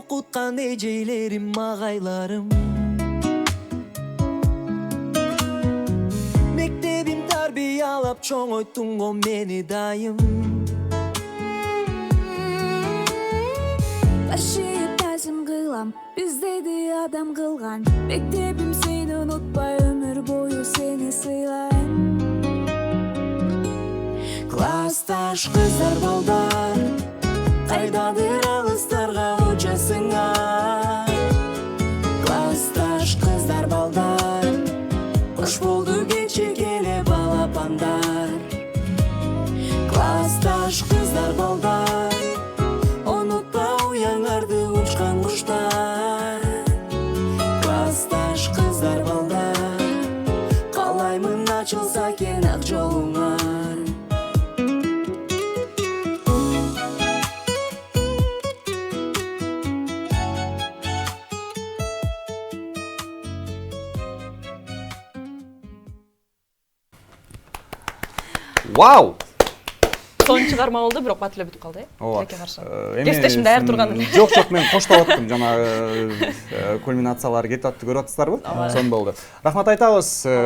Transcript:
окуткан эжейлерим, агайларым. Мектебим тарбиялап чоңойттуң го мени дайым. Башыйып тасым кылам, биздейди адам кылган. Мектебим сени унутпай, өмүр бою сени сыйлайм. Классташ кыздар балдар, кайдадыр алыстарга учасыңар. Классташ кыздар балдар, кош болду кече келе балапандар. Классташ кыздар балдар, унутпа уяңарды учкан куштар. Классташ кыздар балдар, каалаймын ачылса экен ак жолуңар. Вау! Son чыгарма болду, бирок бат эле бүтүп калды. Ооба. Тилекке каршы. Кесиптешим даяр турган эле. Жок, мен коштоп аттым. Жанагы кульминациялар кетип атты, көрүп атсыздарбы? Сонун болду. Рахмат айтабыз.